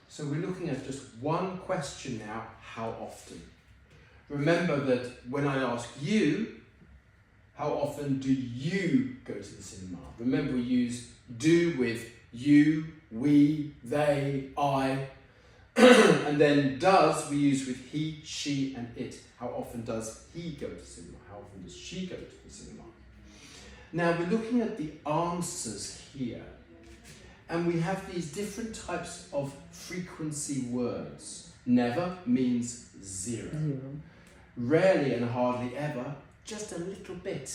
So we're looking at just one question now, how often? Remember that when I ask you, how often do you go to the cinema? Remember we use do with you, we, they, I, and then does we use with he, she and it. How often does he go to the cinema? How often does she go to the cinema? Now we're looking at the answers here, and we have these different types of frequency words. Never means zero. Rarely and hardly ever, just a little bit.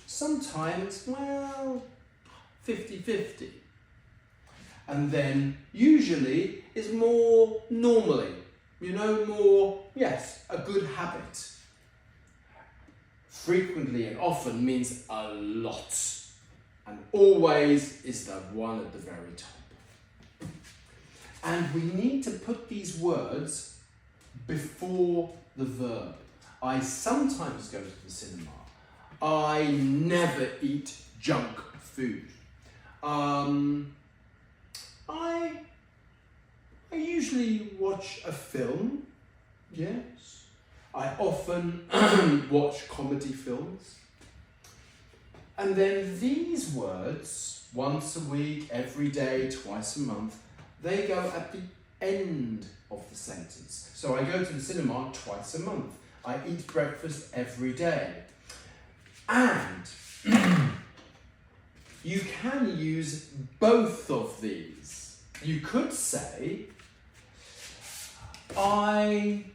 Sometimes, well, 50-50. And then usually is more normally, more, yes, a good habit. Frequently and often means a lot. And always is the one at the very top. And we need to put these words before the verb. I sometimes go to the cinema. I never eat junk food. I usually watch a film, yes. I often watch comedy films. And then these words, once a week, every day, twice a month, they go at the end of the sentence. So I go to the cinema twice a month. I eat breakfast every day. And you can use both of these. You could say, I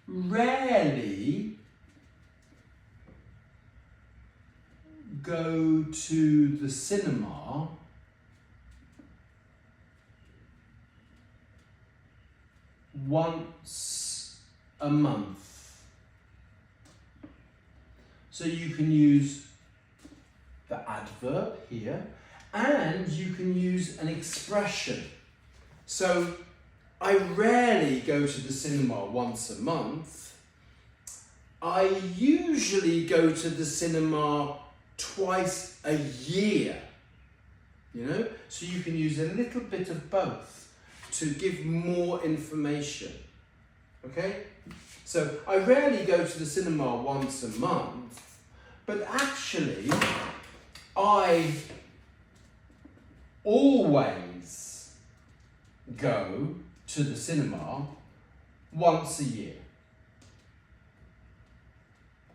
rarely go to the cinema once a month. So you can use the adverb here, and you can use an expression. So I rarely go to the cinema once a month. I usually go to the cinema twice a year. So you can use a little bit of both to give more information. Okay? So I rarely go to the cinema once a month, but actually I always go to the cinema once a year.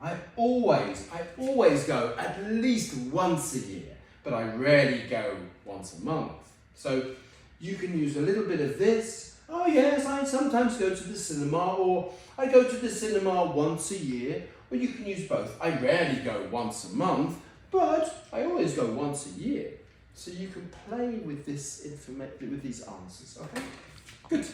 I always go at least once a year, but I rarely go once a month. So you can use a little bit of this. Oh yes, I sometimes go to the cinema, or I go to the cinema once a year, or you can use both. I rarely go once a month, but I always go once a year. So you can play with this with these answers, okay? Good.